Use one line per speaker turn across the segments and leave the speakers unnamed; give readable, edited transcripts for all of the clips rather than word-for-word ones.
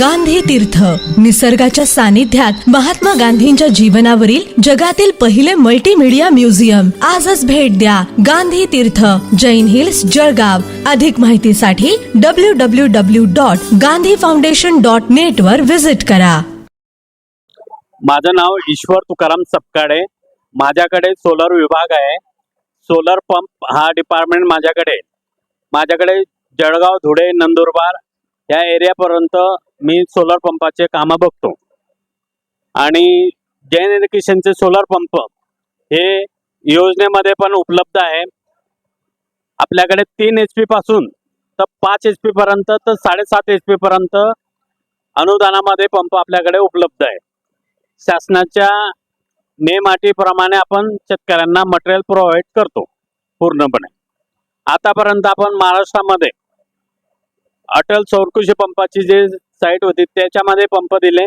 गांधी तीर्थ, निसर्गाच्या सानिध्यात महात्मा गांधींच्या जीवनावरील जगातील पहिले मल्टीमीडिया म्युझियम. आजच भेट द्या. गांधी तीर्थ, जैन हिल्स, जळगाव. अधिक माहितीसाठी www.gandhifoundation.net वर विजिट करा.
माझं नाव ईश्वर तुकाराम सपकाळे. माझ्याकडे सोलर विभाग आहे. सोलर पंप हा डिपार्टमेंट माझ्याकडे जळगाव, धुळे, नंदुरबार या एरियापर्यंत मी सोलर पंपाचे कामं बघतो. आणि जैन इरिगेशनचे सोलर पंप हे योजनेमध्ये पण उपलब्ध आहे. आपल्याकडे 3 HP पासून तर 5 HP पर्यंत तर 7.5 HP पर्यंत अनुदानामध्ये पंप आपल्याकडे उपलब्ध आहे. शासनाच्या नियम अटीप्रमाणे आपण शेतकऱ्यांना मटेरियल प्रोव्हाइड करतो पूर्णपणे. आतापर्यंत आपण महाराष्ट्रामध्ये अटल सौर कृषी पंपाची जे साईट होती त्याच्यामध्ये पंप दिले,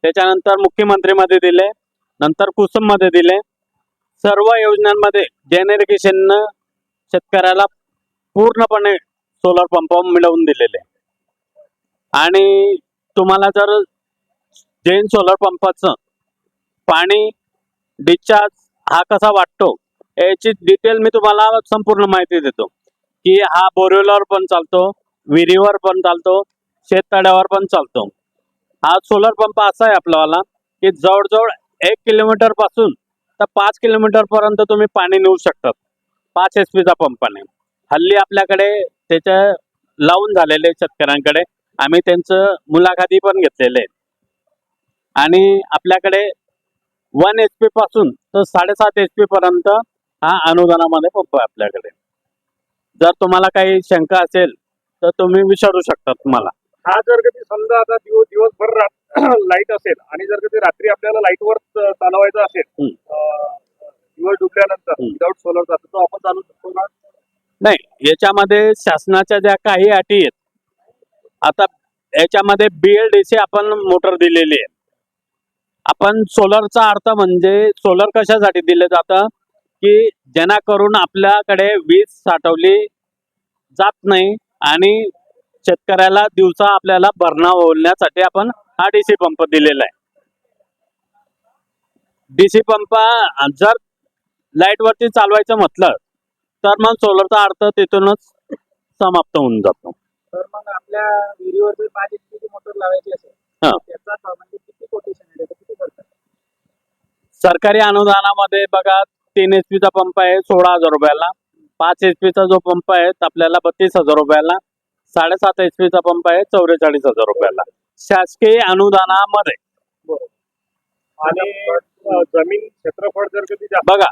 त्याच्यानंतर मुख्यमंत्रीमध्ये दिले, नंतर कुसुममध्ये दिले. सर्व योजनांमध्ये जैन इरिगेशननं शेतकऱ्याला पूर्णपणे सोलर पंप मिळवून दिलेले. आणि तुम्हाला जर जैन सोलर पंपाचं पाणी डिस्चार्ज हा कसा वाटतो याची डिटेल मी तुम्हाला संपूर्ण माहिती देतो. की हा बोरवेलवर पण चालतो, विहिरीवर पण चालतो, शेततळ्यावर पण चालतो. हा सोलर पंप असा आहे आपल्याला की जवळजवळ 1 किलोमीटर पासून तर 5 किलोमीटर पर्यंत तुम्ही पाणी नेऊ शकतात. 5 HP चा पंपाने हल्ली आपल्याकडे त्याच्या लावून झालेले शेतकऱ्यांकडे आम्ही त्यांचं मुलाखती पण घेतलेले आहेत. आणि आपल्याकडे 1 HP पासून तर 7.5 HP पर्यंत हा अनुदानामध्ये पंप आहे आपल्याकडे. जर तुम्हाला काही शंका असेल तर तुम्ही विचारू शकता मला.
हा जर कधी समजा आता दिवसभर लाईट असेल आणि जर कधी रात्री आपल्याला लाईटवर चालवायचं असेल दिवस डुबल्यानंतर विदाउट सोलरचा तो आपण चालू शकतो ना?
नाही, याच्यामध्ये शासनाच्या ज्या काही अटी आहेत. आता याच्यामध्ये BLDC आपण मोटर दिलेली आहे. आपण सोलरचा अर्थ म्हणजे सोलर कशासाठी दिले जातं की जेणेकरून आपल्याकडे वीज साठवली जात नाही आणि शेतकऱ्याला दिवसा आपल्याला भरणा होण्यासाठी आपण हा DC पंप दिलेला आहे. DC पंप जर लाईट वरती चालवायचं म्हटलं तर मग सोलरचा अर्थ तिथूनच समाप्त होऊन जातो.
तर मग आपल्या विहिरीवर 5 HP मोटर लावायची असेल त्याचा म्हणजे किती कोटेशन आहे, किती खर्च?
सरकारी अनुदानामध्ये बघा 3 HP चा पंप आहे 16,000 रुपयाला. 5 HP चा जो पंप आहे आपल्याला 32,000 रुपयाला. 7.5 HP चा पंप आहे 44,000 रुपयाला शासकीय अनुदानामध्ये.
आणि जमीन क्षेत्रफळ जर कधी
बघा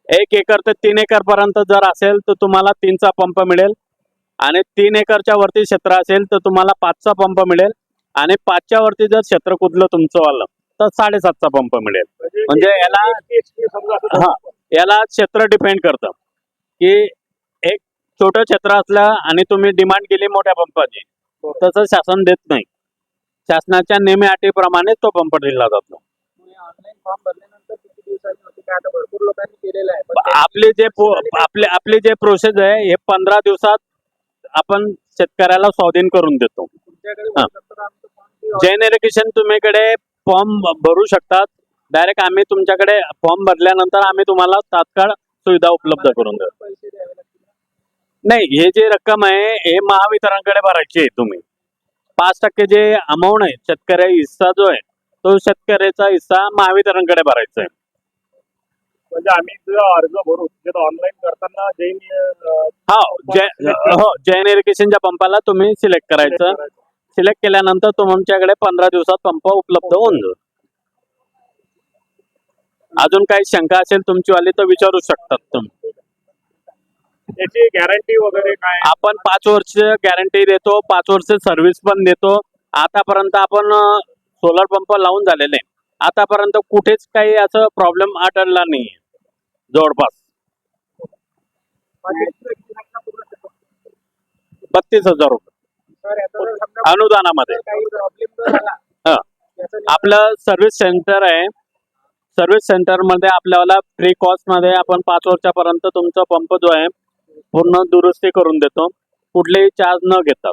1 एकर ते 3 एकर पर्यंत जर असेल तर तुम्हाला 3 चा पंप मिळेल. आणि 3 एकरच्या वरती क्षेत्र असेल तर तुम्हाला 5 चा पंप मिळेल. आणि 5 च्या वरती जर क्षेत्र कुठलं तुमचं वालं तर 7.5 चा पंप मिळेल. म्हणजे याला क्षेत्र डिपेंड करतं की एक छोटं क्षेत्र असलं आणि तुम्ही डिमांड केली मोठ्या पंपाची तसं शासन देत नाही. शासनाच्या नियम अटीप्रमाणे तो पंप दिला जातो.
ऑनलाईन फॉर्म भरल्यानंतर किती दिवसांनी होते का? आता भरपूर लोकांनी केलेलं आहे.
आपली जे प्रोसेस आहे हे 15 दिवसात आपण शेतकऱ्याला स्वाधीन करून देतो. जैन इरिगेशन तुम्हीकडे फॉर्म भरू शकतात. डायरेक्ट आम्ही तुमच्याकडे फॉर्म भरल्यानंतर आम्ही तुम्हाला तात्काळ सुविधा उपलब्ध करून देतो. नाही, हे जे रक्कम आहे हे महावितरणकडे भरायची आहे. तुम्ही 5% जे अमाऊंट आहे शेतकरी हिस्सा जो आहे तो शेतकऱ्याचा हिस्सा महावितरणकडे भरायचा आहे.
म्हणजे आम्ही जो अर्ज भरू ऑनलाईन करताना
जैन इरिगेशनच्या पंपाला तुम्ही सिलेक्ट करायचं. सिलेक्ट केल्यानंतर तुमच्याकडे 15 दिवसात पंप उपलब्ध होऊन जाईल. अजून काही शंका असेल तुमची वाली तर विचारू शकतात तुम्ही.
त्याची गॅरंटी वगैरे काय?
आपण 5 वर्ष गॅरंटी देतो, 5 वर्ष सर्व्हिस पण देतो. आतापर्यंत आपण सोलर पंप लावून झालेले आतापर्यंत कुठेच काही असं प्रॉब्लेम आढळला नाही जवळपास. 32,000 रुपये अनुदानामध्ये. आपलं सर्व्हिस सेंटर आहे. सर्व्हिस सेंटर मध्ये आपल्याला फ्री कॉस्ट मध्ये आपण 5 वर्षापर्यंत तुमचा पंप जो आहे पूर्ण दुरुस्ती करून देतो, कुठलेही चार्ज न घेता.